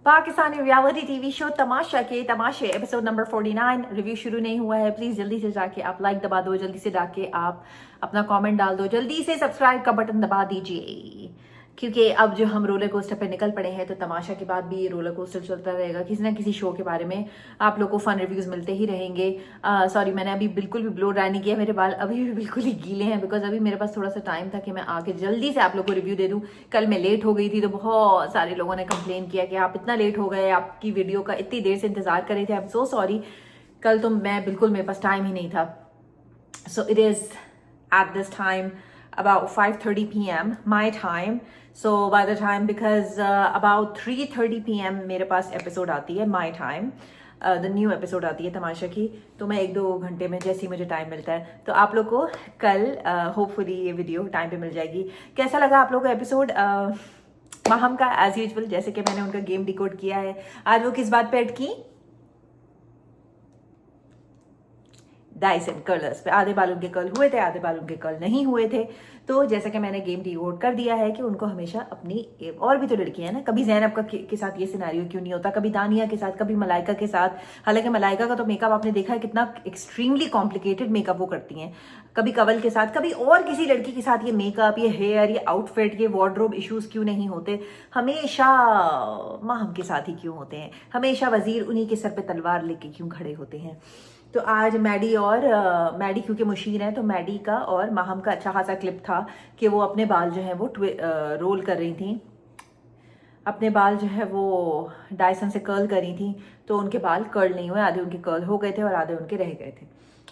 Pakistani reality TV show तमाशा के तमाशे episode number 49 review शुरू नहीं हुआ है। प्लीज जल्दी से जाके आप लाइक दबा दो, जल्दी से जाके आप अपना कमेंट डाल दो, जल्दी से सब्सक्राइब का बटन दबा दीजिए, क्योंकि अब जो हम रोलर कोस्टर पे निकल पड़े हैं तो तमाशा के बाद भी ये रोलर कोस्टर चलता रहेगा। किसी ना किसी शो के बारे में आप लोग को फन रिव्यूज मिलते ही रहेंगे। सॉरी, मैंने अभी बिल्कुल भी ब्लो ड्राई नहीं किया, मेरे बाल अभी भी बिल्कुल ही गीले हैं बिकॉज अभी मेरे पास थोड़ा सा टाइम था कि मैं आके जल्दी से आप लोग को रिव्यू दे दूं। कल मैं लेट हो गई थी तो बहुत सारे लोगों ने कंप्लेन किया कि आप इतना लेट हो गए, आपकी वीडियो का इतनी देर से इंतजार कर रहे थे। I am so sorry. कल तो मैं बिल्कुल, मेरे पास टाइम ही नहीं था। So it is at this time about 5:30 p.m. my time. So by the time, because about 3:30 p.m. मेरे पास एपिसोड आती है my time, the new episode आती है तमाशा की। तो मैं 1-2 घंटे में जैसे ही मुझे टाइम मिलता है तो आप लोग को कल होपफुली ये वीडियो टाइम पे मिल जाएगी। कैसा लगा आप लोग को एपिसोड माहम का? एज यूजुअल जैसे कि मैंने उनका गेम डिकोड किया है। आज वो किस बात पे अटकी? डाइसन कर्लर्स पे। आधे बाल उनके कर्ल हुए थे, आधे बाल उनके कर्ल नहीं हुए थे। तो जैसा कि मैंने गेम डिकोड कर दिया है कि उनको हमेशा अपनी, और भी तो लड़कियां हैं ना, कभी ज़ैनब का के साथ ये सिनेरियो क्यों नहीं होता, कभी दानिया के साथ, कभी मलाइका के साथ। हालांकि मलाइका का तो मेकअप आपने देखा है कितना एक्सट्रीमली कॉम्प्लिकेटेड मेकअप वो करती हैं। कभी कवल के साथ, कभी और किसी लड़की के साथ ये मेकअप, ये हेयर, ये आउटफिट, ये वार्डरोब इश्यूज क्यों नहीं होते? हमेशा माहम के साथ ही क्यों होते हैं? हमेशा वजीर उन्हीं के सर पे तलवार लेके क्यों खड़े होते हैं? तो आज मैडी और मैडी क्योंकि मुशीर है तो मैडी का और माहम का अच्छा खासा क्लिप था कि वो अपने बाल जो है वो रोल कर रही थी, अपने बाल जो है वो डायसन से कर्ल कर रही थी। तो उनके बाल कर्ल नहीं हुए, आधे उनके कर्ल हो गए थे और आधे उनके रह गए थे।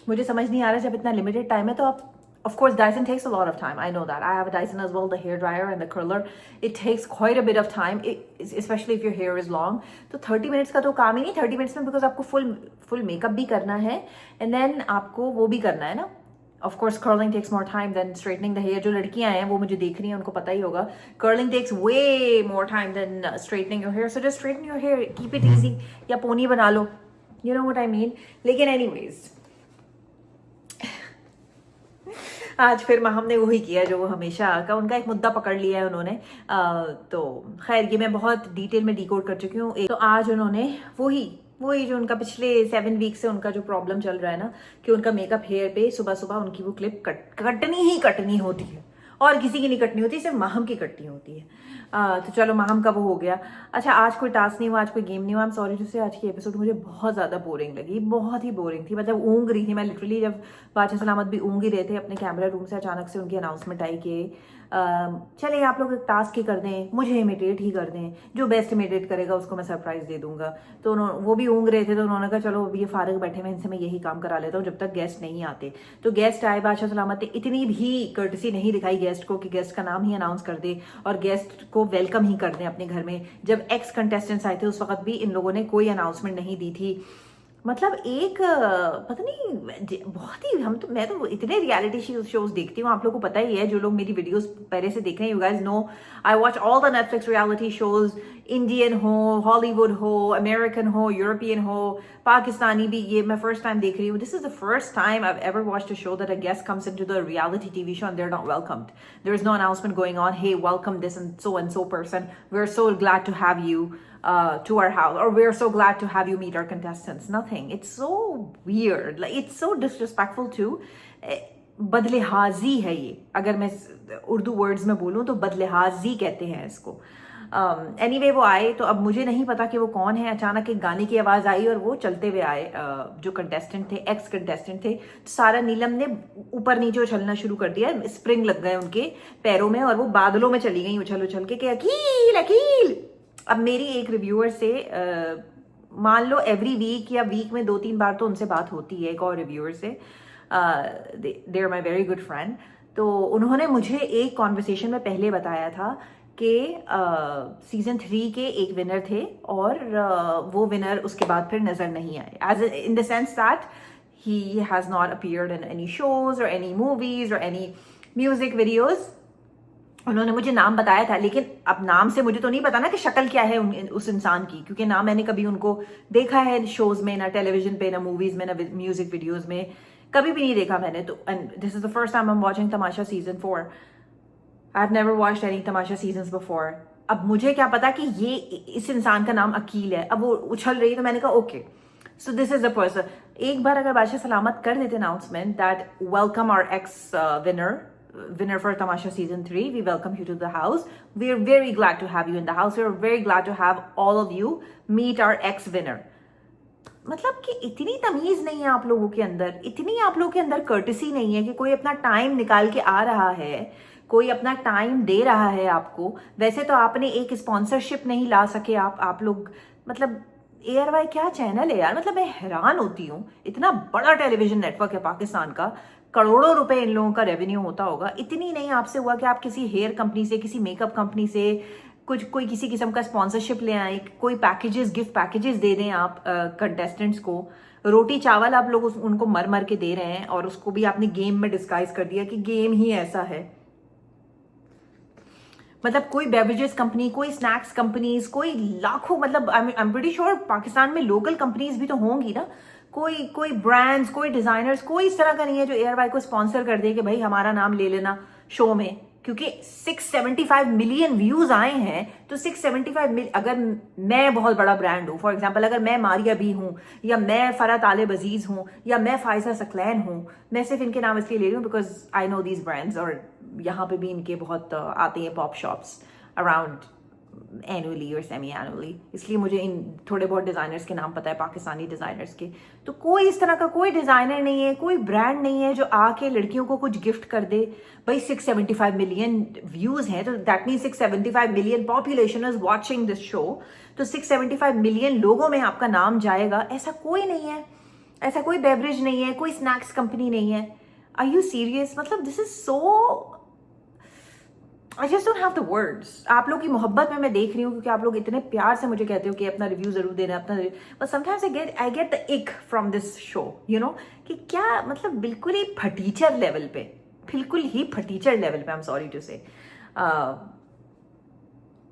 मुझे समझ नहीं आ रहा, जब इतना लिमिटेड टाइम है तो आप, of course Dyson takes a lot of time, I know that, I have a Dyson as well, the hair dryer and the curler, it takes quite a bit of time, especially if your hair is long. तो 30 minutes का तो काम ही नहीं 30 minutes में, because आपको full makeup भी करना है एंड देन आपको वो भी करना है ना। Of course curling takes more time than straightening the hair. जो लड़कियां हैं वो मुझे देख रही हैं उनको पता ही होगा, curling takes way more time than straightening your hair. So just straighten your hair, keep it easy, या पोनी बना लो, you know what I mean. लेकिन anyways, आज फिर माहम ने वही किया जो वो हमेशा का, उनका एक मुद्दा पकड़ लिया है उन्होंने। तो खैर ये मैं बहुत डिटेल में डिकोड कर चुकी हूँ। तो आज उन्होंने वही जो उनका पिछले 7 वीक से उनका जो प्रॉब्लम चल रहा है ना, कि उनका मेकअप हेयर पे सुबह सुबह उनकी वो क्लिप कटनी होती है, और किसी की नहीं कटनी होती, सिर्फ माहम की कटनी होती है। तो चलो माहम का वो हो गया। अच्छा, आज कोई टास्क नहीं हुआ, आज कोई गेम नहीं हुआ। आई एम सॉरी टू से, आज की एपिसोड मुझे बहुत ज़्यादा बोरिंग लगी, बहुत ही बोरिंग थी। मतलब ऊँग रही थी मैं लिटरली, जब बादशाह सलामत भी ऊँग ही रहे थे अपने कैमरा रूम से, अचानक से उनकी अनाउंसमेंट आई कि चले आप लोग एक टास्क ही कर दें, मुझे इमिटेट ही कर दें, जो बेस्ट इमिटेट करेगा उसको मैं सरप्राइज दे दूंगा। तो वो भी ऊँग रहे थे तो उन्होंने कहा चलो अभी ये फारिग बैठे हुए, इनसे मैं यही काम करा लेता हूँ जब तक गेस्ट नहीं आते। तो गेस्ट आए, बादशाह सलामत ने इतनी भी कर्टसी नहीं दिखाई गेस्ट को कि गेस्ट का नाम ही अनाउंस कर दे और गेस्ट को वेलकम ही कर दें अपने घर में। जब एक्स कंटेस्टेंट्स आए थे उस वक्त भी इन लोगों ने कोई अनाउंसमेंट नहीं दी थी। मतलब एक पता नहीं, बहुत ही, मैं तो इतने रियलिटी शोज देखती हूँ, आप लोगों को पता ही है, जो लोग मेरी वीडियोस पहले से देख रहे हैं, you guys know I watch all the Netflix reality shows, Indian हो, हॉलीवुड हो, अमेरिकन हो, यूरोपियन हो, पाकिस्तानी भी। ये मैं फर्स्ट टाइम देख रही हूँ। This is the first time I ever watched a show that a guest comes into the reality TV show and they are not welcomed, there is no announcement going on, hey welcome this and so person, we are so glad to have you to our house, or we're so glad to have you meet our contestants. Nothing. It's so weird. Like it's so disrespectful too. बदलिहाजी है ये, अगर मैं Urdu words में बोलूं तो बदलिहाजी कहते हैं इसको। Anyway, वो आए तो अब मुझे नहीं पता कि वो कौन है। अचानक एक गाने की आवाज आई और वो चलते हुए आए, जो कंटेस्टेंट थे, एक्स कंटेस्टेंट थे। तो सारा नीलम ने ऊपर नीचे उछलना शुरू कर दिया, स्प्रिंग लग गए उनके पैरों में और वो बादलों में चली गई उछल उछल के अकील अकील। अब मेरी एक रिव्यूअर से मान लो एवरी वीक या वीक में 2-3 बार तो उनसे बात होती है, एक और रिव्यूअर से, they are my very good friend. तो उन्होंने मुझे एक कॉन्वर्सेशन में पहले बताया था कि सीजन 3 के एक विनर थे और वो विनर उसके बाद फिर नजर नहीं आए, as in the sense that he has not appeared in any shows और एनी मूवीज और एनी म्यूजिक वीडियोज। उन्होंने मुझे नाम बताया था, लेकिन अब नाम से मुझे तो नहीं पता ना कि शक्ल क्या है उस इंसान की, क्योंकि ना मैंने कभी उनको देखा है शोज में, ना टेलीविजन पे, ना मूवीज में, ना म्यूजिक वीडियोस में, कभी भी नहीं देखा मैंने। तो and this is the first time I am watching Tamasha season 4। I have never watched any Tamasha seasons before. अब मुझे क्या पता कि ये इस इंसान का नाम अकील है, अब वो उछल रही है, तो मैंने कहा okay, so this is the person. एक बार अगर बादशाह सलामत कर देते announcement that welcome our ex winner for Tamasha season 3, we welcome you to the house, we are very glad to have you in the house, we are very glad to have all of you meet our ex winner। मतलब कि इतनी तमीज नहीं है आप लोगों के अंदर, इतनी आप लोगों के अंदर कर्टसी नहीं है कि कोई अपना टाइम निकाल के आ रहा है, कोई अपना टाइम दे रहा है आपको। वैसे तो आपने एक स्पॉन्सरशिप नहीं ला सके आप लोग, मतलब ARY क्या चैनल है यार, मतलब मैं हैरान होती हूँ। इतना बड़ा टेलीविजन नेटवर्क है पाकिस्तान का, करोड़ों रुपए इन लोगों का रेवेन्यू होता होगा, इतनी नहीं आपसे हुआ कि आप किसी हेयर कंपनी से, किसी मेकअप कंपनी से कोई किसी किस्म का स्पॉन्सरशिप ले आए, कोई पैकेजेस, गिफ्ट पैकेजेस दे दें आप कंटेस्टेंट्स को। रोटी चावल आप लोग उनको मर मर के दे रहे हैं, और उसको भी आपने गेम में डिस्गाइज कर दिया कि गेम ही ऐसा है। मतलब कोई बेवरेजेस कंपनी, कोई स्नैक्स कंपनीज, कोई लाखों, मतलब I am pretty sure Pakistan में लोकल कंपनीज भी तो होंगी ना, कोई ब्रांड्स, कोई डिजाइनर्स, कोई इस तरह का नहीं है जो ARY को स्पॉन्सर कर दे कि भाई हमारा नाम ले लेना शो में। क्योंकि 675 मिलियन व्यूज आए हैं, तो 675 मिलियन, अगर मैं बहुत बड़ा ब्रांड हूं, फॉर एग्जांपल अगर मैं मारिया बी हूं, या मैं फरह तालिब अजीज हूं, या मैं फायजा सकलैन हूं, मैं सिर्फ इनके नाम इसलिए ले रही हूँ because I know these brands, और यहाँ पे भी इनके बहुत आते हैं पॉप शॉप्स अराउंड एनुअली और सेमी एनुअली, इसलिए मुझे इन थोड़े बहुत डिजाइनर्स के नाम पता है, पाकिस्तानी डिजाइनर्स के। तो कोई इस तरह का कोई डिजाइनर नहीं है, कोई ब्रांड नहीं है जो आके लड़कियों को कुछ गिफ्ट कर दे। भाई 675 मिलियन व्यूज हैं, तो that mean 675 million population is watching this show, तो 675 मिलियन लोगों में आपका नाम जाएगा, ऐसा कोई नहीं है, ऐसा कोई बेवरेज नहीं है, कोई स्नैक्स कंपनी नहीं है। Are you serious? मतलब this is so, I just don't have the words. आप लोग की मोहब्बत में मैं देख रही हूँ, क्योंकि आप लोग इतने प्यार से मुझे कहते हो कि अपना रिव्यू जरूर देना, अपना review, but sometimes I get the ick from this show, you know, कि क्या मतलब बिल्कुल ही फटीचर लेवल पे, बिल्कुल ही फटीचर लेवल पे, आई एम सॉरी टू से,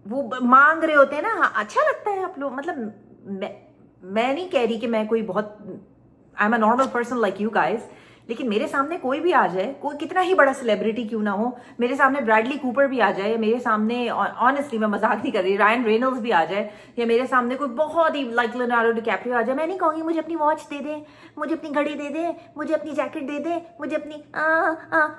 वो मांग रहे होते हैं ना। हाँ, अच्छा लगता है आप लोग, मतलब मैं नहीं कह रही कि मैं कोई बहुत, I am a normal person like you guys, लेकिन मेरे सामने कोई भी आ जाए, कोई कितना ही बड़ा सेलिब्रिटी क्यों ना हो, मेरे सामने ब्रैडली कूपर भी आ जाए, मेरे सामने, ऑनेस्टली मैं मजाक नहीं कर रही, रायन रेनल्ड्स भी आ जाए, या मेरे सामने कोई बहुत ही लाइक लियोनार्डो डिकैप्रियो आ जाए, मैं नहीं कहूंगी मुझे अपनी वॉच दे दे, मुझे अपनी घड़ी दे दे, मुझे अपनी जैकेट दे दे, मुझे अपनी,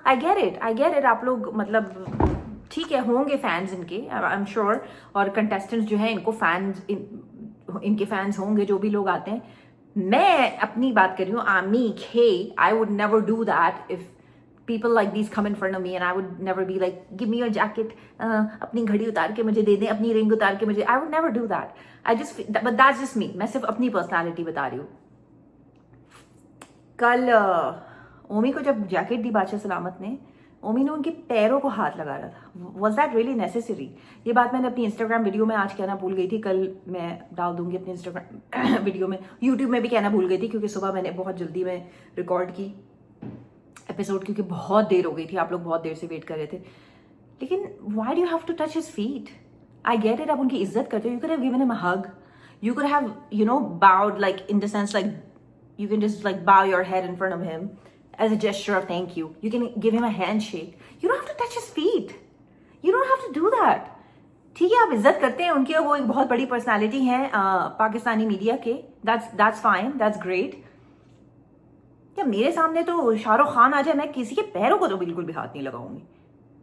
आई गेट इट, आप लोग मतलब ठीक है, होंगे फैंस इनके, आई एम श्योर, और कंटेस्टेंट्स जो है इनको फैंस, इनके फैंस होंगे जो भी लोग आते हैं। मैं अपनी बात कर रही हूँ, Aamik, hey, I would never do that if people like these come in front of me, and I would never be like, give me your jacket, अपनी घड़ी उतार के मुझे दे दे, अपनी रिंग उतार के मुझे, I would never do that, but that's just me, मैं सिर्फ अपनी पर्सनालिटी बता रही हूँ। कल ओमी को जब जैकेट दी बादशाह सलामत ने, ओमी ने उनके पैरों को हाथ लगा रहा था। Was that really necessary? ये बात मैंने अपनी इंस्टाग्राम वीडियो में आज कहना भूल गई थी, कल मैं डाल दूंगी अपनी इंस्टाग्राम वीडियो में, यूट्यूब में भी कहना भूल गई थी, क्योंकि सुबह मैंने बहुत जल्दी में रिकॉर्ड की एपिसोड, क्योंकि बहुत देर हो गई थी, आप लोग बहुत देर से वेट कर रहे थे। लेकिन why do you have to touch his feet? I get it, आप उनकी इज्जत करते हो, you could have given him a hug, you could have, you know, bowed, like in the sense like you can just like bow your head in front of him as a gesture of thank you. You can give him a handshake. You don't have to touch his feet. You don't have to do that. ठीक है, आप इज्जत करते हैं उनकी, वो एक बहुत बड़ी पर्सनालिटी है पाकिस्तानी मीडिया के, that's fine, that's great. क्या मेरे सामने तो शाहरुख खान आ जाए, मैं किसी के पैरों को तो बिल्कुल भी हाथ नहीं लगाऊंगी।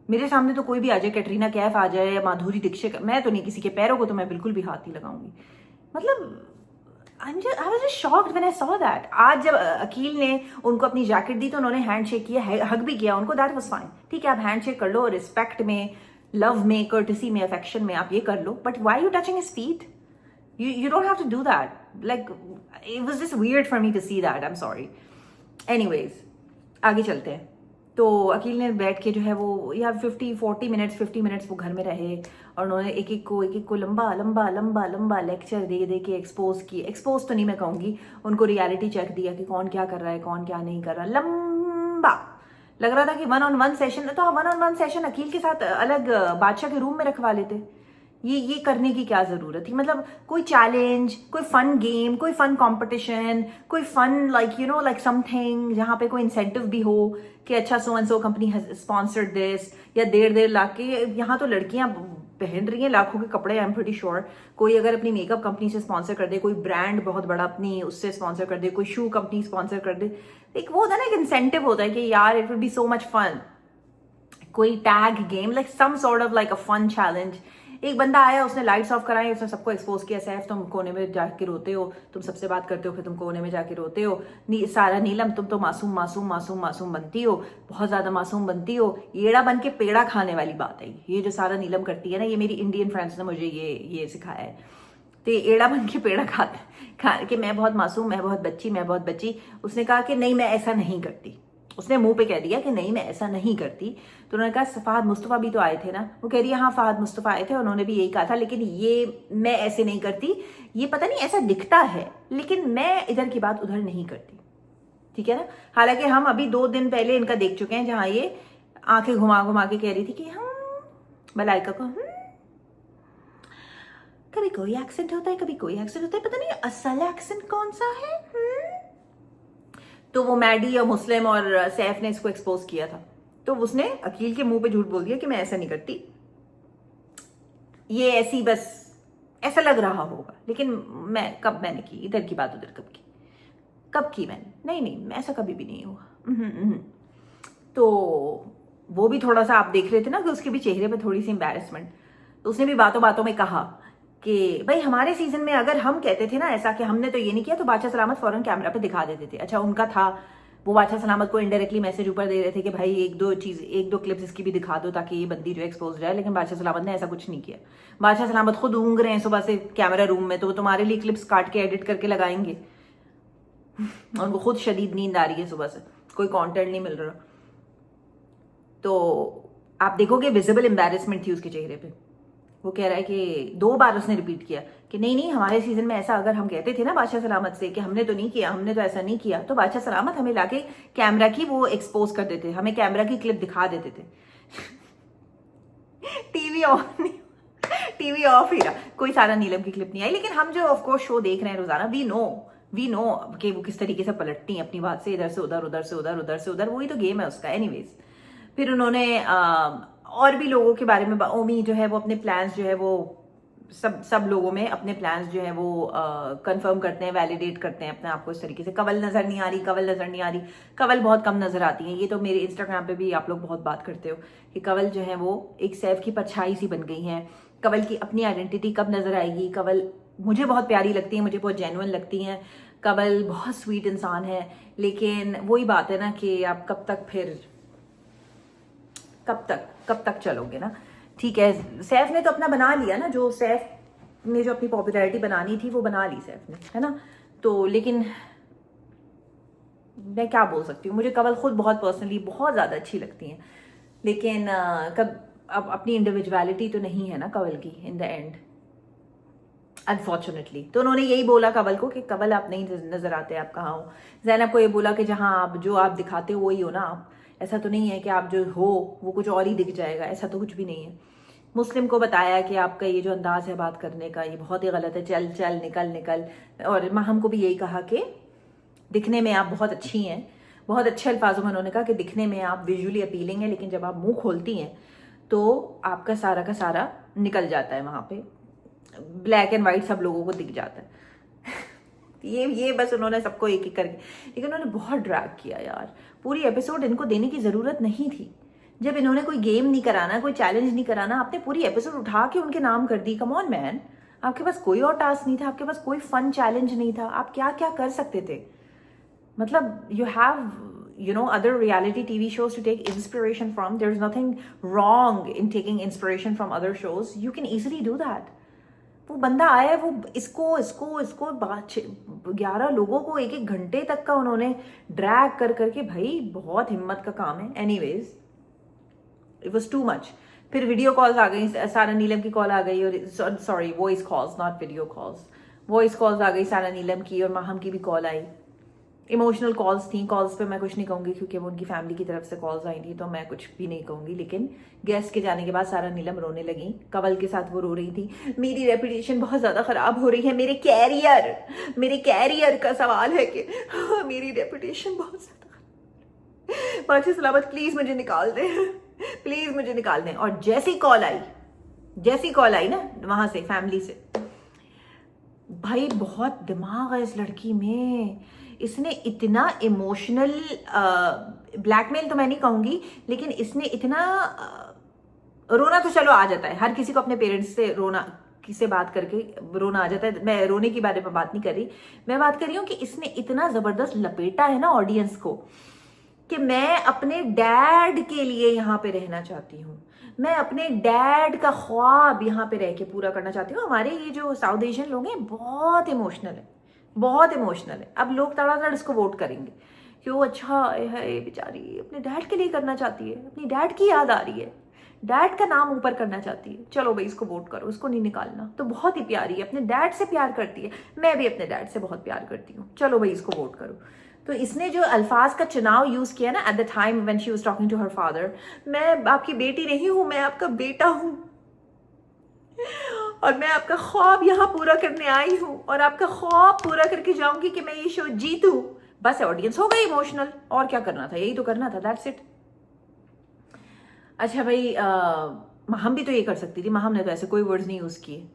मेरे सामने तो कोई भी आ जाए, कैटरीना कैफ आ जाए या माधुरी दीक्षित, मैं तो नहीं, किसी के पैरों को तो मैं बिल्कुल भी हाथ नहीं लगाऊंगी। मतलब I was just shocked when I saw that. आज जब अकील ने उनको अपनी जैकेट दी तो उन्होंने हैंडशेक किया, हग भी किया उनको, दैट वाज फाइन, ठीक है, आप हैंडशेक कर लो, रिस्पेक्ट में, लव में, कर्टसी में, अफेक्शन में आप ये कर लो, but why you touching his feet? You don't have to do that. Like it was just weird for me to see that. I'm sorry. Anyways, आगे चलते हैं। तो अकील ने बैठ के जो है वो यार 50 मिनट्स वो घर में रहे, और उन्होंने एक एक को लंबा लेक्चर दे के एक्सपोज तो नहीं मैं कहूँगी, उनको रियलिटी चेक दिया कि कौन क्या कर रहा है, कौन क्या नहीं कर रहा। लंबा लग रहा था कि 1-on-1 सेशन, तो 1-on-1 सेशन अकील के साथ अलग बादशाह के रूम में रखवा लेते। ये करने की क्या जरूरत थी? मतलब कोई चैलेंज, कोई फन गेम, कोई फन कंपटीशन, कोई fun like you know like something जहाँ पे कोई इंसेंटिव भी हो कि अच्छा so and so company has sponsored this, या देर लाके। यहाँ तो लड़कियां पहन रही हैं लाखों के कपड़े, आई एम प्रीटी श्योर। कोई अगर अपनी मेकअप कंपनी से स्पॉन्सर कर दे, कोई ब्रांड बहुत बड़ा अपनी उससे स्पॉन्सर कर दे, कोई शू कंपनी स्पॉन्सर कर दे, एक वो होता है ना, एक इंसेंटिव होता है कि यार it will be so much fun, कोई tag game, like some sort of like a fun challenge. एक बंदा आया, उसने लाइट्स ऑफ कराई, उसने सबको एक्सपोज किया, सैफ तुम कोने में जाके रोते हो, तुम सबसे बात करते हो फिर तुम कोने में जाके रोते हो, सारा नीलम तुम तो मासूम मासूम मासूम मासूम बनती हो, बहुत ज्यादा मासूम बनती हो, येड़ा बन के पेड़ा खाने वाली बात है ये जो सारा नीलम करती है ना, ये मेरी इंडियन फ्रेंड्स ने मुझे ये सिखाया है। तो एड़ा बन के पेड़ा खा कि मैं बहुत मासूम, मैं बहुत बच्ची, मैं बहुत बच्ची। उसने कहा कि नहीं मैं ऐसा नहीं करती, उसने मुंह पे कह दिया कि नहीं मैं ऐसा नहीं करती। तो उन्होंने कहा फहद मुस्तफ़ा भी तो आए थे ना, वो कह रही है हाँ फहद मुस्तफ़ा आए थे, उन्होंने भी यही कहा था, लेकिन ये मैं ऐसे नहीं करती, ये पता नहीं ऐसा दिखता है, लेकिन मैं इधर की बात उधर नहीं करती, ठीक है ना। हालांकि हम अभी 2 दिन पहले इनका देख चुके हैं जहां ये आंखें घुमा घुमा के कह रही थी कि मलाइका को कभी कोई एक्सेंट होता है, कभी कोई एक्सेंट होता है, पता नहीं असल एक्सेंट कौन सा है। तो वो मैडी और मुस्लिम और सैफ ने इसको एक्सपोज किया था, तो उसने अकील के मुंह पे झूठ बोल दिया कि मैं ऐसा नहीं करती, ये ऐसी बस ऐसा लग रहा होगा, लेकिन मैंने की इधर की बात उधर कब की मैंने, नहीं मैं ऐसा कभी भी नहीं हुआ। तो वो भी थोड़ा सा आप देख रहे थे ना कि उसके भी चेहरे पे थोड़ी सी एम्बैरेसमेंट। तो उसने भी बातों बातों में कहा कि भाई हमारे सीजन में अगर हम कहते थे ना ऐसा कि हमने तो ये नहीं किया, तो बादशाह सलामत फौरन कैमरा पे दिखा देते थे। अच्छा उनका था, वो बादशाह सलामत को इनडायरेक्टली मैसेज ऊपर दे रहे थे कि भाई एक दो क्लिप्स इसकी भी दिखा दो ताकि ये बंदी जो एक्सपोज रहे, लेकिन बादशाह सलामत ने ऐसा कुछ नहीं किया। बादशाह सलामत खुद ऊँग रहे हैं सुबह से कैमरा रूम में, तो वो तुम्हारे लिए क्लिप्स काट के एडिट करके लगाएंगे। उनको खुद शदीद नींद आ रही है सुबह से, कोई कॉन्टेंट नहीं मिल रहा। तो आप देखोगे विजिबल एम्बैरेसमेंट थी उसके चेहरे पे। वो कह रहा है कि 2 बार उसने रिपीट किया कि नहीं हमारे सीजन में ऐसा अगर हम कहते थे ना बादशाह सलामत से कि हमने तो नहीं किया, हमने तो ऐसा नहीं किया, तो बादशाह सलामत हमें लाके कैमरा की वो एक्सपोज कर देते, हमें कैमरा की क्लिप दिखा देते थे। टीवी ऑफ ही रहा, कोई सारा नीलम की क्लिप नहीं आई। लेकिन हम जो ऑफकोर्स शो देख रहे हैं रोजाना, वी नो कि वो किस तरीके से पलटती हैं अपनी बात से, इधर से उधर, उधर से उधर, उधर से उधर, वही तो गेम है उसका। एनीवेज फिर उन्होंने और भी लोगों के बारे में, ओमी जो है वो अपने प्लान्स जो है वो सब लोगों में अपने प्लान्स जो है वो कंफर्म करते हैं, वैलिडेट करते हैं अपने आप को इस तरीके से। कवल नजर नहीं आ रही, कवल बहुत कम नजर आती है। ये तो मेरे इंस्टाग्राम पे भी आप लोग बहुत बात करते हो कि कवल जो है वो एक सैफ की परछाई सी बन गई है। कवल की अपनी आइडेंटिटी कब नजर आएगी? कवल मुझे बहुत प्यारी लगती है, मुझे बहुत जेन्युइन लगती हैं। कवल बहुत स्वीट इंसान है, लेकिन वही बात है ना कि आप कब तक चलोगे ना। ठीक है, सैफ ने तो अपना बना लिया ना, जो सैफ ने जो अपनी पॉपुलैरिटी बनानी थी वो बना ली सैफ ने, है ना। तो लेकिन मैं क्या बोल सकती हूँ, मुझे कवल खुद बहुत पर्सनली बहुत ज़्यादा अच्छी लगती हैं, लेकिन अब अपनी इंडिविजुअलिटी तो नहीं है ना कवल की इन द एंड, अनफॉर्चुनेटली। तो उन्होंने यही बोला कवल को कि कवल आप नहीं नजर आते, आप कहाँ हो। ज़ैनब को ये बोला कि जहाँ आप जो आप दिखाते हो वही हो ना आप, ऐसा तो नहीं है कि आप जो हो वो कुछ और ही दिख जाएगा, ऐसा तो कुछ भी नहीं है। मुस्लिम को बताया कि आपका ये जो अंदाज है बात करने का ये बहुत ही गलत है, चल चल निकल। और माहम को भी यही कहा कि दिखने में आप बहुत अच्छी हैं, बहुत अच्छे अल्फाजों में उन्होंने कहा कि दिखने में आप विजुअली अपीलिंग है, लेकिन जब आप मुंह खोलती हैं तो आपका सारा का सारा निकल जाता है, वहाँ पे ब्लैक एंड वाइट सब लोगों को दिख जाता है। ये बस उन्होंने सबको एक एक करके, लेकिन उन्होंने बहुत ड्रैग किया यार। पूरी एपिसोड इनको देने की जरूरत नहीं थी। जब इन्होंने कोई गेम नहीं कराना, कोई चैलेंज नहीं कराना, आपने पूरी एपिसोड उठा के उनके नाम कर दी। कम ऑन मैन, आपके पास कोई और टास्क नहीं था, आपके पास कोई फन चैलेंज नहीं था, आप क्या क्या कर सकते थे? मतलब you have other reality TV shows to take inspiration from. There's nothing wrong in taking inspiration from other shows. You can easily do that. वो बंदा आया है, वो इसको 11 लोगों को 1 घंटे तक का उन्होंने ड्रैग करके, भाई बहुत हिम्मत का काम है। Anyways it was too much. फिर वीडियो कॉल्स आ गई, सारा नीलम की कॉल आ गई, और sorry voice calls, not video calls, voice calls आ गई सारा नीलम की, और माहम की भी कॉल आई। इमोशनल कॉल्स थी, कॉल्स पे मैं कुछ नहीं कहूँगी क्योंकि वो उनकी फैमिली की तरफ से कॉल्स आई थी, तो मैं कुछ भी नहीं कहूँगी। लेकिन गेस्ट के जाने के बाद सारा नीलम रोने लगी, कवल के साथ वो रो रही थी, मेरी रेपुटेशन बहुत ज़्यादा ख़राब हो रही है, मेरे कैरियर का सवाल है कि मेरी रेपुटेशन बहुत ज़्यादा। बादशाह सलामत प्लीज़ मुझे निकाल दें, प्लीज़ मुझे निकाल दें। और जैसी कॉल आई जैसी कॉल आई ना वहां से, फैमिली से, भाई बहुत दिमाग है इस लड़की में। इसने इतना इमोशनल ब्लैकमेल तो मैं नहीं कहूंगी, लेकिन इसने इतना रोना तो चलो आ जाता है, हर किसी को अपने पेरेंट्स से रोना, किसी बात करके रोना आ जाता है। मैं रोने के बारे में बात नहीं कर रही, मैं बात कर रही हूँ कि इसने इतना जबरदस्त लपेटा है ना ऑडियंस को कि मैं अपने डैड के लिए यहाँ पे रहना चाहती हूँ, मैं अपने डैड का ख्वाब यहाँ पे रह के पूरा करना चाहती हूँ। हमारे ये जो साउथ एशियन लोग हैं बहुत इमोशनल है, बहुत इमोशनल है। अब लोग तड़ातड़ इसको वोट करेंगे कि वो अच्छा है, बेचारी अपने डैड के लिए करना चाहती है, अपनी डैड की याद आ रही है, डैड का नाम ऊपर करना चाहती है, चलो भाई इसको वोट करो, इसको नहीं निकालना। तो बहुत ही प्यारी है, अपने डैड से प्यार करती है, मैं भी अपने डैड से बहुत प्यार करती हूँ, चलो भाई इसको वोट करो। तो इसने जो अल्फाज का चुनाव यूज किया ना at the time when she was talking to her father, मैं आपकी बेटी नहीं हूं, मैं आपका बेटा हूं और मैं आपका ख्वाब यहाँ पूरा करने आई हूँ और आपका ख्वाब पूरा करके जाऊंगी कि मैं ये शो जीतूं। बस ऑडियंस हो गई इमोशनल, और क्या करना था, यही तो करना था, दैट्स इट। अच्छा भाई, माहम भी तो ये कर सकती थी, माहम ने तो ऐसे कोई वर्ड्स नहीं यूज किए।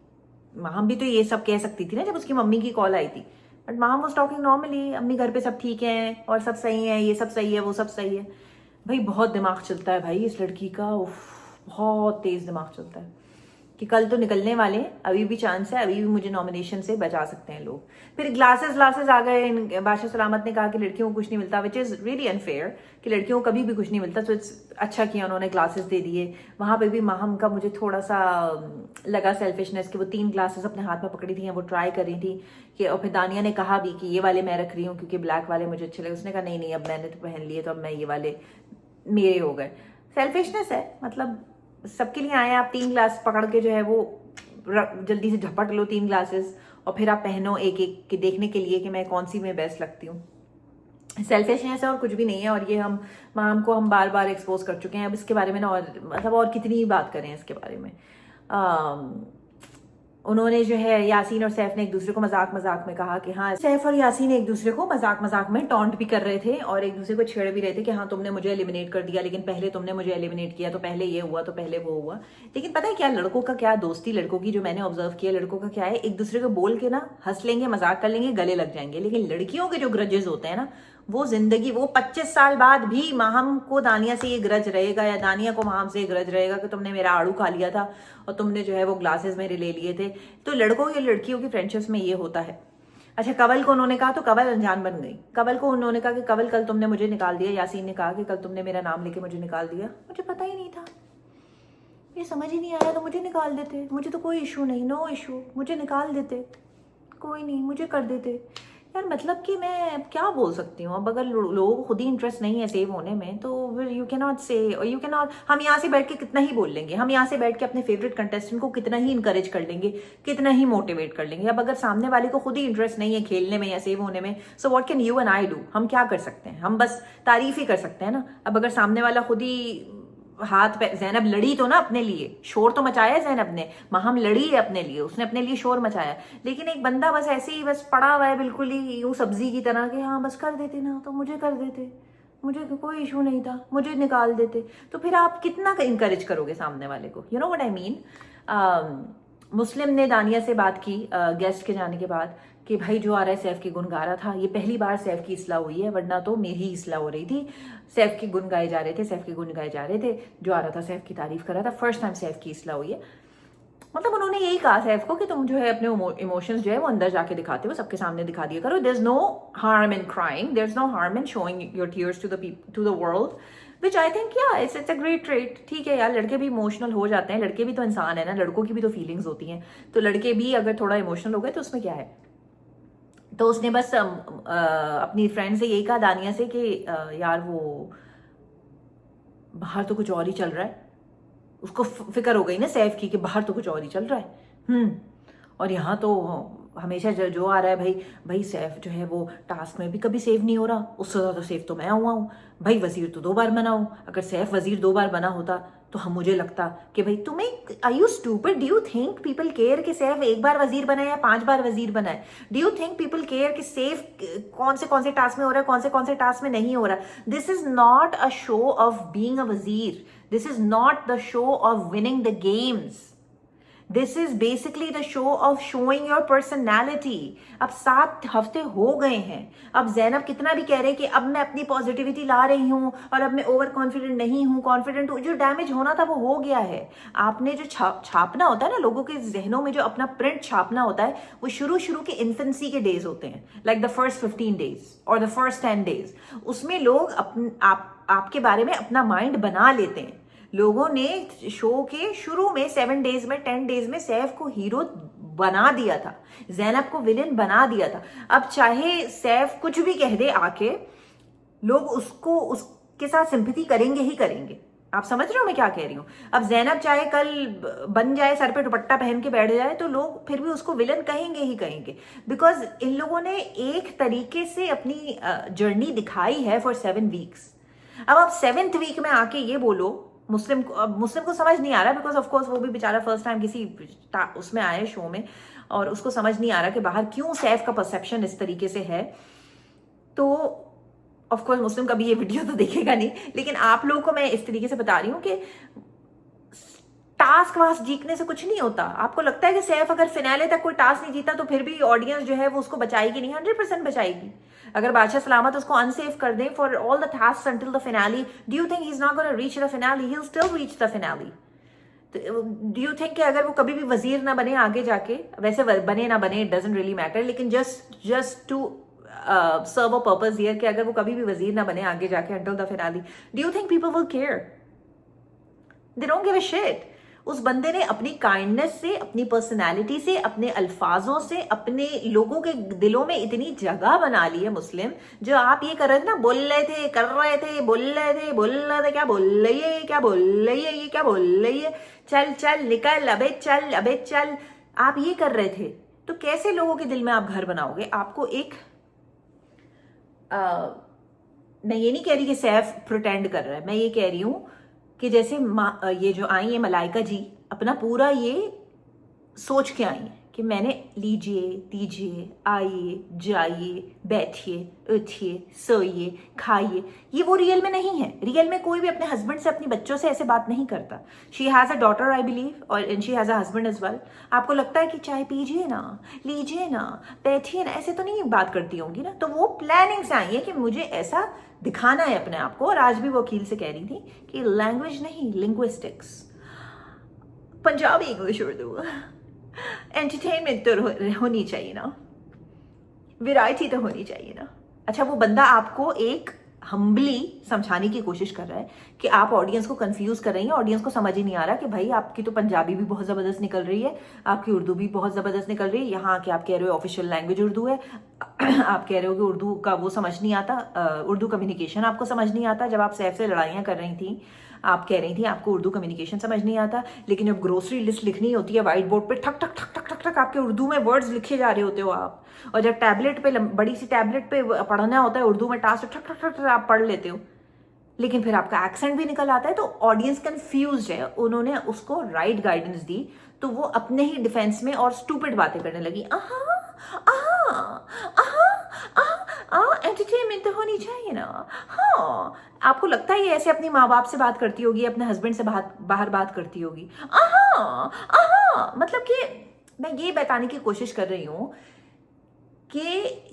माहम भी तो ये सब कह सकती थी ना जब उसकी मम्मी की कॉल आई थी, but Maham was talking normally, अम्मी घर पे सब ठीक है और सब सही है, ये सब सही है, वो सब सही है। भाई बहुत दिमाग चलता है भाई इस लड़की का, उफ, बहुत तेज दिमाग चलता है कि कल तो निकलने वाले हैं, अभी भी चांस है, अभी भी मुझे नॉमिनेशन से बचा सकते हैं लोग। फिर ग्लासेस आ गए, बादशाह सलामत ने कहा कि लड़कियों को कुछ नहीं मिलता, विच इज रियली अनफेयर कि लड़कियों को कभी भी कुछ नहीं मिलता। तो इट्स अच्छा किया उन्होंने, ग्लासेस दे दिए। वहां पे भी माहम का मुझे थोड़ा सा लगा सेल्फिशनेस कि वो 3 ग्लासेस अपने हाथ में पकड़ी थी, वो ट्राई कर रही थी कि, और फिर दानिया ने कहा भी कि ये वाले मैं रख रही हूँ क्योंकि ब्लैक वाले मुझे अच्छे लगे। उसने कहा नहीं नहीं, अब मैंने तो पहन लिए तो अब मैं ये वाले मेरे हो गए। सेल्फिशनेस है, मतलब सबके लिए आए आप 3 ग्लास पकड़ के जो है वो जल्दी से झपट लो 3 ग्लासेस और फिर आप पहनो एक एक के देखने के लिए कि मैं कौन सी में बेस्ट लगती हूँ। सेल्फिशनेस है और कुछ भी नहीं है। और ये हम को हम बार बार एक्सपोज कर चुके हैं, अब इसके बारे में ना और मतलब और कितनी बात करें इसके बारे में। उन्होंने जो है यासीन और सैफ ने एक दूसरे को मजाक मजाक में कहा कि हाँ, सैफ और यासीन एक दूसरे को मजाक मजाक में टॉन्ट भी कर रहे थे और एक दूसरे को छेड़ भी रहे थे कि हाँ तुमने मुझे एलिमिनेट कर दिया, लेकिन पहले तुमने मुझे एलिमिनेट किया, तो पहले ये हुआ, तो पहले वो हुआ। लेकिन पता है क्या, लड़कों का क्या दोस्ती, लड़कों की जो मैंने ऑब्जर्व किया, लड़कों का क्या है, एक दूसरे को बोल के ना हंस लेंगे, मजाक कर लेंगे, गले लग जाएंगे। लेकिन लड़कियों के जो ग्रजेस होते हैं ना, वो जिंदगी, वो 25 साल बाद भी माहम को दानिया से ये ग्रज रहेगा या दानिया को माहम से ये ग्रज रहेगा कि तुमने मेरा आड़ू खा लिया था और तुमने जो है वो ग्लासेस मेरे ले लिए थे। तो लड़कों या लड़कियों की फ्रेंडशिप्स में ये होता है। अच्छा, कवल को उन्होंने कहा तो कवल अनजान बन गई। कवल को उन्होंने कहा कि कवल कल तुमने मुझे निकाल दिया। यासीन ने कहा कि कल तुमने मेरा नाम लेके मुझे निकाल दिया, मुझे पता ही नहीं था, ये समझ ही नहीं आया तो मुझे निकाल देते, मुझे तो कोई इशू नहीं, नो इशू, मुझे निकाल देते, कोई नहीं, मुझे कर देते। यार मतलब कि मैं क्या बोल सकती हूँ, अब अगर लोगों को खुद ही इंटरेस्ट नहीं है सेव होने में तो फिर यू कैन नॉट से, यू कैन नॉट, हम यहाँ से बैठ के कितना ही बोल लेंगे, हम यहाँ से बैठ के अपने फेवरेट कंटेस्टेंट को कितना ही इंकरेज कर लेंगे, कितना ही मोटिवेट कर लेंगे। अब अगर सामने वाले को खुद ही इंटरेस्ट नहीं है खेलने में या सेव होने में, so what can you and I do, हम क्या कर सकते हैं, हम बस तारीफ ही कर सकते हैं ना। अब अगर सामने वाला खुद ही हाथ पे, जैनब लड़ी तो ना अपने लिए, शोर तो मचाया है जैनब ने, माहम लड़ी है अपने लिए, उसने अपने लिए शोर मचाया। लेकिन एक बंदा बस ऐसे ही बस पड़ा हुआ है बिल्कुल ही यूं सब्जी की तरह कि हाँ बस कर देते ना तो मुझे कर देते, मुझे कोई इशू नहीं था, मुझे निकाल देते। तो फिर आप कितना इंकरेज करोगे सामने वाले को, you know what I mean. Muslim ने दानिया से बात की गेस्ट के जाने के बाद कि भाई जो आ रहा है सैफ के गुण गा रहा था, ये पहली बार सैफ की इस्लाह हुई है, वरना तो मेरी ही इस्लाह हो रही थी। सैफ के गुण गाए जा रहे थे, सैफ के गुण गाए जा रहे थे, जो आ रहा था सैफ की तारीफ कर रहा था, फर्स्ट टाइम सैफ की इस्लाह हुई है। मतलब उन्होंने यही कहा सैफ को कि तुम जो है अपने इमोशंस जो है वो अंदर जाके दिखाते हो, सबके सामने दिखा दिया करो। There is no harm in crying, there is no harm in showing your tears to the world, which I think या इट्स अ ग्रेट ट्रेट। ठीक है यार, लड़के भी इमोशनल हो जाते हैं, लड़के भी तो इंसान है ना, लड़कों की भी तो फीलिंग्स होती हैं, तो लड़के भी अगर थोड़ा इमोशनल हो गए तो उसमें क्या है। तो उसने बस अपनी फ्रेंड से यही कहा, दानिया से, कि यार वो बाहर तो कुछ और ही चल रहा है। उसको फिक्र हो गई ना सैफ की कि बाहर तो कुछ और ही चल रहा है, और यहाँ तो हमेशा जो आ रहा है भाई सैफ जो है वो टास्क में भी कभी सेव नहीं हो रहा, उससे ज़्यादा सेव तो मैं हुआ हूँ भाई, वजीर तो 2 बार बना हूँ। अगर सैफ वजीर 2 बार बना होता तो हम मुझे लगता कि भाई तुम्हें, are you stupid, do you think people care कि सैफ 1 बार वजीर बना है या 5 बार वजीर बना है? Do you think people care कि सैफ कौन से टास्क में हो रहा है, कौन से टास्क में नहीं हो रहा? This is not a show of being a wazir, this is not the show of winning the games. This is basically the show of showing your personality. अब 7 हफ्ते हो गए हैं, अब जैनब कितना भी कह रहे हैं कि अब मैं अपनी पॉजिटिविटी ला रही हूं और अब मैं ओवर कॉन्फिडेंट नहीं हूं, कॉन्फिडेंट हूं, जो डैमेज होना था वो हो गया है। आपने जो छापना होता है ना लोगों के जहनों में, जो अपना प्रिंट छापना होता है, वो शुरू के इन्फेंसी के डेज होते हैं, लाइक द फर्स्ट 15 डेज और द फर्स्ट 10 डेज। उसमें लोग आपके बारे में अपना माइंड बना लेते हैं। लोगों ने शो के शुरू में 7 डेज में 10 डेज में सैफ को हीरो बना दिया था, जैनब को विलेन बना दिया था। अब चाहे सैफ कुछ भी कह दे आके, लोग उसके साथ सिंपैथी करेंगे ही करेंगे। आप समझ रहे हो मैं क्या कह रही हूं? अब जैनब चाहे कल बन जाए, सर पे दुपट्टा पहन के बैठ जाए, तो लोग फिर भी उसको विलन कहेंगे ही कहेंगे, बिकॉज इन लोगों ने एक तरीके से अपनी जर्नी दिखाई है फॉर 7 वीक्स। अब आप 7th वीक में आके ये बोलो, मुस्लिम को समझ नहीं आ रहा, बिकॉज ऑफकोर्स वो भी बेचारा फर्स्ट टाइम किसी उसमें आए शो में, और उसको समझ नहीं आ रहा कि बाहर क्यों सैफ का परसेप्शन इस तरीके से है। तो ऑफकोर्स मुस्लिम कभी ये वीडियो तो देखेगा नहीं, लेकिन आप लोगों को मैं इस तरीके से बता रही हूँ कि टास्क वास्क जीतने से कुछ नहीं होता। आपको लगता है कि सैफ अगर फिनाले तक कोई टास्क नहीं जीता तो फिर भी ऑडियंस जो है वो उसको बचाएगी नहीं? 100% बचाएगी। अगर बादशाह सलामत उसको अनसेफ कर दें for all the task until the finale, do you think he is not gonna reach the finale? He will still reach the finale. Do you think कि अगर वो कभी भी वजीर ना बने आगे जाके, वैसे बने ना बने इट डजंट रियली मैटर, लेकिन just to serve a purpose here, कि अगर वो कभी भी वजीर ना बने आगे जाके until the finale, do you think people will care? They don't give a shit. उस बंदे ने अपनी काइंडनेस से, अपनी पर्सनालिटी से, अपने अल्फाजों से, अपने लोगों के दिलों में इतनी जगह बना ली है मुस्लिम। जो आप ये कर रहे थे ना, बोल रहे थे, कर रहे थे, बोल रहे थे, क्या बोल रही है, क्या बोल रही है, ये क्या बोल रही है, चल चल निकल, अबे चल, अबे चल, आप ये कर रहे थे। तो कैसे लोगों के दिल में आप घर बनाओगे? आपको एक मैं ये नहीं कह रही कि सैफ प्रिटेंड कर रहा है, मैं ये कह रही हूं कि जैसे ये जो आई है मलाइका जी, अपना पूरा ये सोच के आई है कि मैंने लीजिए, दीजिए, आइए, जाइए, बैठिए, उठिए, सोइए, खाइए। ये वो रियल में नहीं है। रियल में कोई भी अपने हस्बैंड से, अपने बच्चों से ऐसे बात नहीं करता। She has a daughter I believe, और she has a husband as well. आपको लगता है कि चाय पीजिए ना, लीजिए ना, बैठिए ना, ऐसे तो नहीं बात करती होंगी ना। तो वो प्लानिंग से आई है कि मुझे ऐसा दिखाना है अपने आप को। और आज भी वो वकील से कह रही थी कि लैंग्वेज नहीं, linguistics, Punjabi, English, Urdu, entertainment तो होनी चाहिए ना, वैरायटी तो होनी चाहिए ना। अच्छा, वो बंदा आपको एक हम्बली समझाने की कोशिश कर रहा है कि आप ऑडियंस को कंफ्यूज कर रही हैं, ऑडियंस को समझ ही नहीं आ रहा कि भाई आपकी तो पंजाबी भी बहुत ज़बरदस्त निकल रही है, आपकी उर्दू भी बहुत ज़बरदस्त निकल रही है, यहाँ आके आप कह रहे हो ऑफिशियल लैंग्वेज उर्दू है, आप कह रहे हो कि उर्दू का वो समझ नहीं आता, उर्दू कम्युनिकेशन आपको समझ नहीं आता। जब आप सैफ से लड़ाइयाँ कर रही थी, आप कह रही थी आपको उर्दू कम्युनिकेशन समझ नहीं आता, लेकिन जब ग्रोसरी लिस्ट लिखनी होती है व्हाइट बोर्ड पे, ठक ठक ठक ठक ठक ठक आपके उर्दू में वर्ड्स लिखे जा रहे होते हो आप, और जब टैबलेट पे, बड़ी सी टैबलेट पे पढ़ना होता है उर्दू में टास्क, ठक ठक ठक ठक आप पढ़ लेते हो, लेकिन फिर आपका एक्सेंट भी निकल आता है। तो ऑडियंस कंफ्यूज है, उन्होंने उसको राइट गाइडेंस दी, तो वो अपने ही डिफेंस में और स्टूपिड बातें करने लगी। एंटरटेनमेंट तो होनी चाहिए ना। हाँ, आपको लगता है ये ऐसे अपनी माँ बाप से बात करती होगी, अपने हस्बैंड से बाहर बात करती होगी? मतलब कि मैं ये बताने की कोशिश कर रही हूँ कि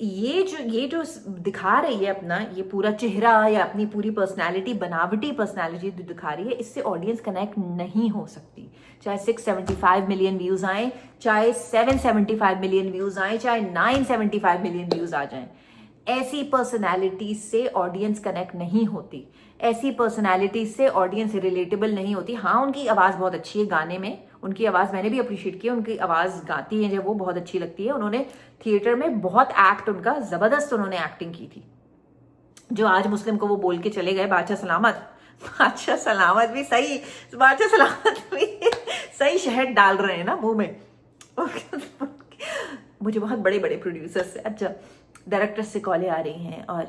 ये जो दिखा रही है अपना ये पूरा चेहरा या अपनी पूरी पर्सनालिटी, बनावटी पर्सनालिटी जो दिखा रही है, इससे ऑडियंस कनेक्ट नहीं हो सकती। चाहे 675 मिलियन व्यूज आए, चाहे 775 मिलियन व्यूज आए, चाहे 975 मिलियन व्यूज आ जाएं, ऐसी पर्सनालिटी से ऑडियंस कनेक्ट नहीं होती, ऐसी पर्सनालिटी से ऑडियंस रिलेटेबल नहीं होती। हाँ, उनकी आवाज़ बहुत अच्छी है गाने में, उनकी आवाज़ मैंने भी अप्रिशिएट की, उनकी आवाज़ गाती है जब वो बहुत अच्छी लगती है। उन्होंने थिएटर में बहुत एक्ट, उनका ज़बरदस्त उन्होंने एक्टिंग की थी। जो आज मुस्लिम को वो बोल के चले गए, बादशाह सलामत, बादशाह सलामत भी सही, बादशाह सलामत भी सही शहद डाल रहे हैं ना मुंह में। मुझे बहुत बड़े बड़े प्रोड्यूसर्स से, अच्छा डायरेक्टर से कॉलें आ रही हैं और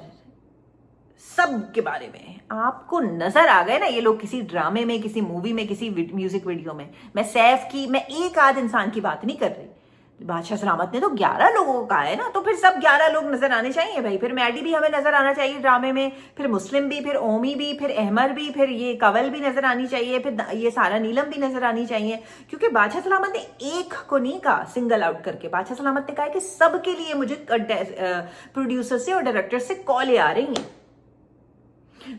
सब के बारे में आपको नजर आ गए ना ये लोग, किसी ड्रामे में, किसी मूवी में, किसी म्यूजिक वीडियो में। मैं सैफ की, मैं एक आध इंसान की बात नहीं कर रही, बादशाह सलामत ने तो 11 लोगों को कहा है ना, तो फिर सब 11 लोग नजर आने चाहिए भाई। फिर मैडी भी हमें नजर आना चाहिए ड्रामे में, फिर मुस्लिम भी, फिर ओमी भी, फिर अहमर भी, फिर ये कंवल भी नजर आनी चाहिए, फिर ये सारा नीलम भी नजर आनी चाहिए। क्योंकि बादशाह सलामत ने एक को नहीं कहा सिंगल आउट करके, बादशाह सलामत ने कहा कि सबके लिए मुझे प्रोड्यूसर से और डायरेक्टर से कॉलें आ रही हैं।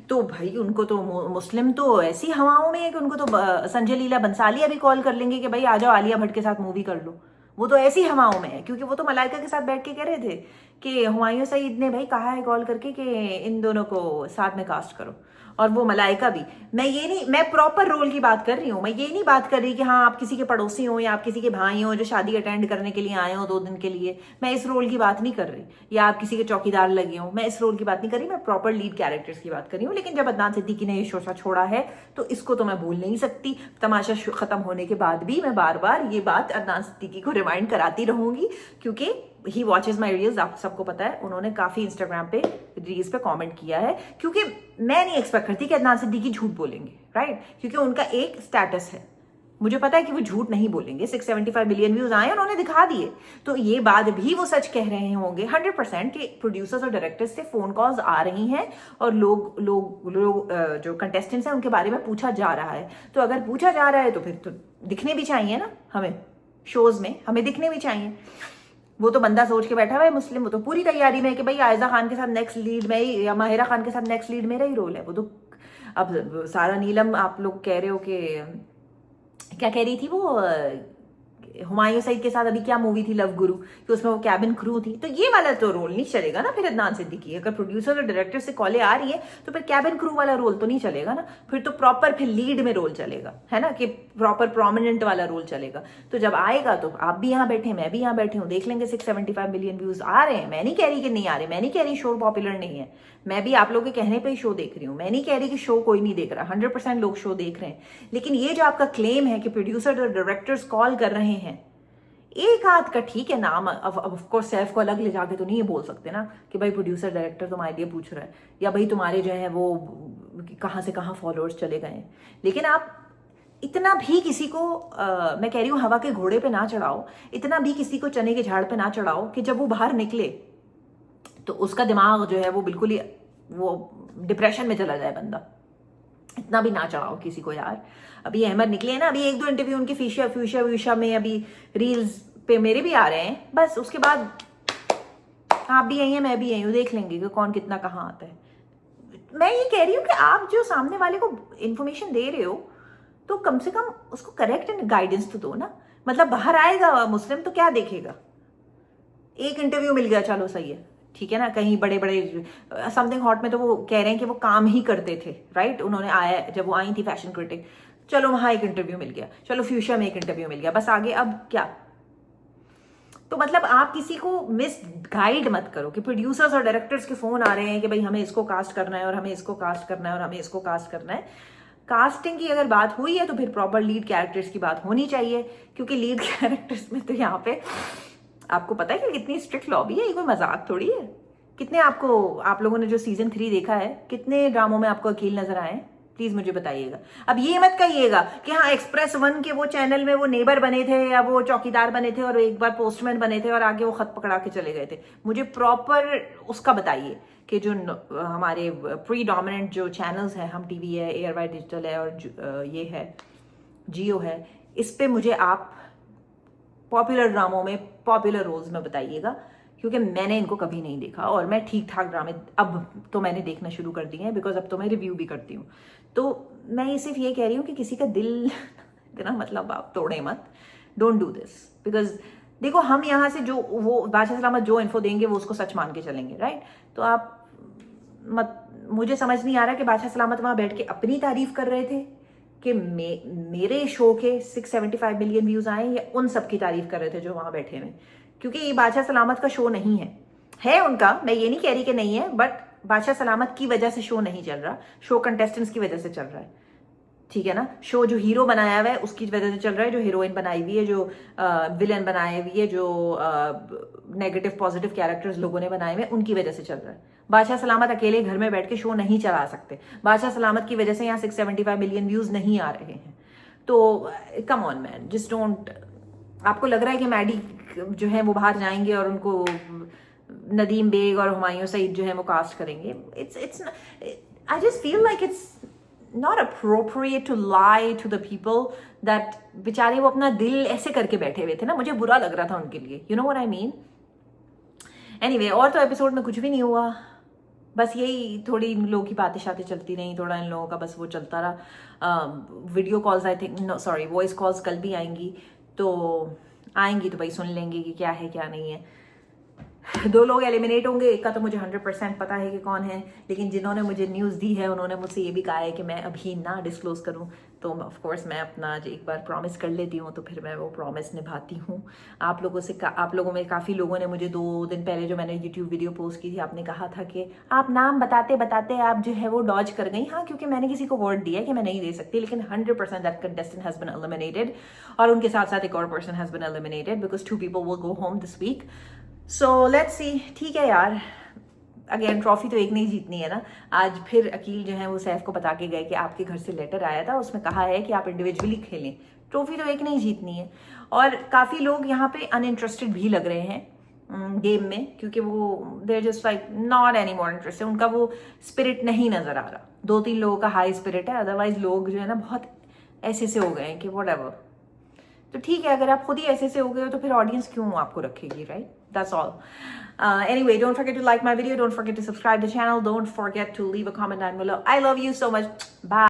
तो भाई उनको तो मुस्लिम तो ऐसी हवाओं में है कि उनको तो संजय लीला बंसाली अभी कॉल कर लेंगे कि भाई आ जाओ आलिया भट्ट के साथ मूवी कर लो। वो तो ऐसी हवाओं में है, क्योंकि वो तो मलाइका के साथ बैठ के कह रहे थे कि हुमायूं सईद ने भाई कहा है कॉल करके कि इन दोनों को साथ में कास्ट करो, और वो मलाइका भी। मैं प्रॉपर रोल की बात कर रही हूँ, मैं ये नहीं बात कर रही कि हाँ आप किसी के पड़ोसी हो या आप किसी के भाई हो जो शादी अटेंड करने के लिए आए हो 2 दिन के लिए, मैं इस रोल की बात नहीं कर रही, या आप किसी के चौकीदार लगे हो, मैं इस रोल की बात नहीं कर रही, मैं प्रॉपर लीड कैरेक्टर्स की बात कर रही हूँ। लेकिन जब अदनान सिद्दीकी ने ये शोशा छोड़ा है तो इसको तो मैं भूल नहीं सकती। तमाशा खत्म होने के बाद भी मैं बार बार ये बात अदनान सिद्दीकी को रिमाइंड कराती रहूंगी, क्योंकि ही वॉचेज माई रील्स, आप सबको पता है। उन्होंने काफी इंस्टाग्राम पे रील्स पे कमेंट किया है, क्योंकि मैं नहीं एक्सपेक्ट करती कि अदनान सिद्दीकी झूठ बोलेंगे, राइट, क्योंकि उनका एक स्टेटस है, मुझे पता है कि वो झूठ नहीं बोलेंगे। 675 मिलियन व्यूज आए, उन्होंने दिखा दिए, तो ये बात भी वो सच कह रहे होंगे 100% कि प्रोड्यूसर्स और डायरेक्टर्स से फोन कॉल्स आ रही हैं और लोग जो कंटेस्टेंट्स हैं उनके बारे में पूछा जा रहा है। तो अगर पूछा जा रहा है तो फिर तो दिखने भी चाहिए ना, हमें शोज में हमें दिखने भी चाहिए। वो तो बंदा सोच के बैठा हुआ है मुस्लिम, वो तो पूरी तैयारी में है कि भाई आयजा खान के साथ नेक्स्ट लीड में ही या माहिरा खान के साथ नेक्स्ट लीड मेरा ही रोल है। वो तो अब सारा नीलम, आप लोग कह रहे हो कि क्या कह रही थी वो, हुमायूं सईद के साथ अभी क्या मूवी थी लव गुरु, कि उसमें वो कैबिन क्रू थी, तो ये वाला तो रोल नहीं चलेगा ना फिर अदनान सिद्दीकी। अगर प्रोड्यूसर और डायरेक्टर से कॉलें आ रही है तो फिर कैबिन क्रू वाला रोल तो नहीं चलेगा ना, फिर तो प्रॉपर फिर लीड में रोल चलेगा, है ना, कि प्रॉपर प्रोमिनेंट वाला रोल चलेगा। तो जब आएगा तो आप भी यहाँ बैठे, मैं भी यहाँ बैठी हूँ, देख लेंगे। 675 मिलियन व्यूज आ रहे हैं, मैं नहीं कह रही कि नहीं आ रहे, मैं नहीं कह रही शो पॉपुलर नहीं है, मैं भी आप लोगों के कहने पे ही शो देख रही हूँ, मैं नहीं कह रही कि शो कोई नहीं देख रहा, 100% लोग शो देख रहे हैं। लेकिन ये जो आपका क्लेम है कि प्रोड्यूसर और डायरेक्टर्स कॉल कर रहे हैं, एक आध का ठीक है नाम, ऑफ कोर्स सेल्फ को अलग ले जाके तो नहीं बोल सकते ना कि भाई प्रोड्यूसर डायरेक्टर तुम्हारे लिए पूछ रहा है, या भाई तुम्हारे जो है वो कहाँ से कहाँ फॉलोअर्स चले गए हैं। लेकिन आप इतना भी किसी को मैं कह रही हूँ हवा के घोड़े पे ना चढ़ाओ, इतना भी किसी को चने के झाड़ पे ना चढ़ाओ कि जब वो बाहर निकले तो उसका दिमाग जो है वो बिल्कुल ही वो डिप्रेशन में चला जाए बंदा। इतना भी ना चढ़ाओ किसी को यार। अभी अहमद निकले हैं ना, अभी 1-2 इंटरव्यू उनके फ्यूशा में अभी रील्स पे मेरे भी आ रहे हैं, बस उसके बाद आप भी आई हैं मैं भी आई हूँ, देख लेंगे कि कौन कितना कहाँ आता है। मैं ये कह रही हूँ कि आप जो सामने वाले को इन्फॉर्मेशन दे रहे हो तो कम से कम उसको करेक्ट गाइडेंस तो दो ना। मतलब बाहर आएगा मुस्लिम तो क्या देखेगा, एक इंटरव्यू मिल गया चलो सही है, ठीक है ना। कहीं बड़े बड़े समथिंग हॉट में तो वो कह रहे हैं कि वो काम ही करते थे, राइट, उन्होंने आया जब वो आई थी फैशन क्रिटिक, चलो वहां एक इंटरव्यू मिल गया, चलो फ्यूचर में एक इंटरव्यू मिल गया, बस आगे अब क्या। तो मतलब आप किसी को मिस गाइड मत करो कि प्रोड्यूसर्स और डायरेक्टर्स के फोन आ रहे हैं कि भाई हमें इसको कास्ट करना है और हमें इसको कास्ट करना है और हमें इसको कास्ट करना है। कास्टिंग की अगर बात हुई है तो फिर प्रॉपर लीड कैरेक्टर्स की बात होनी चाहिए, क्योंकि लीड कैरेक्टर्स में तो यहाँ पे आपको पता है कि कितनी स्ट्रिक्ट लॉबी है, ये कोई मजाक थोड़ी है। कितने आप लोगों ने जो सीजन 3 देखा है, कितने ड्रामों में आपको अकील नजर आए, प्लीज मुझे बताइएगा। अब ये मत कहिएगा कि हाँ एक्सप्रेस 1 के वो चैनल में वो नेबर बने थे या वो चौकीदार बने थे और एक बार पोस्टमैन बने थे और आगे वो खत पकड़ा के चले गए थे। मुझे प्रॉपर उसका बताइए कि जो हमारे प्री डोमिनेंट जो चैनल्स हैं, हम टीवी है, एयरवाई डिजिटल है और ये है जियो है, इस पे मुझे आप पॉपुलर ड्रामों में पॉपुलर रोल्स में बताइएगा, क्योंकि मैंने इनको कभी नहीं देखा। और मैं ठीक ठाक ड्रामे अब तो मैंने देखना शुरू कर दिए हैं, बिकॉज अब तो मैं रिव्यू भी करती हूँ। तो मैं सिर्फ ये कह रही हूँ कि किसी का दिल इतना मतलब आप तोड़े मत, डोंट डू दिस। बिकॉज देखो हम यहाँ से जो वो बादशाह सलामत जो इन्फो देंगे वो उसको सच मान के चलेंगे, राइट। तो आप मत, मुझे समझ नहीं आ रहा कि बादशाह सलामत वहाँ बैठ के अपनी तारीफ कर रहे थे कि मेरे शो के 675 मिलियन व्यूज आए, या उन सब की तारीफ कर रहे थे जो वहां बैठे हुए। क्योंकि ये बादशाह सलामत का शो नहीं है उनका, मैं ये नहीं कह रही कि नहीं है, बट बादशाह सलामत की वजह से शो नहीं चल रहा, शो कंटेस्टेंट्स की वजह से चल रहा है, ठीक है ना। शो जो हीरो बनाया हुआ है उसकी वजह से चल रहा है, जो हीरोइन बनाई हुई है, जो विलन बनाई हुई है, जो नेगेटिव पॉजिटिव कैरेक्टर्स लोगों ने बनाए हुए उनकी वजह से चल रहा है। बादशाह सलामत अकेले घर में बैठ के शो नहीं चला सकते, बादशाह सलामत की वजह से यहाँ 675 मिलियन व्यूज नहीं आ रहे हैं। तो come on man, just don't. आपको लग रहा है कि मैडी जो है वो बाहर जाएंगे और उनको नदीम बेग और हुमायूं सईद जो है वो कास्ट करेंगे. It's I just feel like it's not appropriate to lie to the people that बेचारे वो अपना दिल ऐसे करके बैठे हुए थे ना. मुझे बुरा लग रहा था उनके लिए. You know what I mean. Anyway, और तो एपिसोड में कुछ भी नहीं हुआ. बस यही थोड़ी इन लोगों की बातें शातें चलती रही, थोड़ा इन लोगों का बस वो चलता रहा. Video calls I think, no sorry, voice calls कल भी आएंगी. तो आएंगी तो भाई सुन लेंगे कि क्या है क्या नहीं है. 2 लोग एलिमिनेट होंगे. एक का तो मुझे 100% पता है कि कौन है, लेकिन जिन्होंने मुझे न्यूज़ दी है उन्होंने मुझसे ये भी कहा है कि मैं अभी ना डिस्क्लोज करूं. तो ऑफ कोर्स मैं अपना एक बार प्रॉमिस कर लेती हूँ तो फिर मैं वो प्रॉमिस निभाती हूँ. आप लोगों में काफ़ी लोगों ने मुझे 2 दिन पहले जो मैंने यूट्यूब वीडियो पोस्ट की थी, आपने कहा था कि आप नाम बताते बताते आप जो है वो डॉज कर गई. हाँ, क्योंकि मैंने किसी को वर्ड दिया कि मैं नहीं दे सकती, लेकिन 100% that contestant has been eliminated. और उनके साथ साथ एक और person has been eliminated because 2 people will go home this week. So let's see. ठीक है यार, अगेन ट्रॉफी तो एक नहीं जीतनी है ना. आज फिर अकील जो है वो सैफ को बता के गए कि आपके घर से लेटर आया था, उसमें कहा है कि आप इंडिविजुअली खेलें. ट्रॉफी तो एक नहीं जीतनी है. और काफ़ी लोग यहाँ पे अनइंटरेस्टेड भी लग रहे हैं गेम में, क्योंकि वो there just like not any more interested. उनका वो स्पिरिट नहीं नजर आ रहा. 2-3 लोगों का हाई स्पिरिट है, अदरवाइज लोग जो है ना बहुत ऐसे से हो गए हैं कि वट एवर. तो ठीक है, अगर आप खुद ही ऐसे से हो गए हो तो फिर ऑडियंस क्यों आपको रखेगी, right? That's all. Anyway, don't forget to like my video. Don't forget to subscribe to the channel. Don't forget to leave a comment down below. I love you so much. Bye.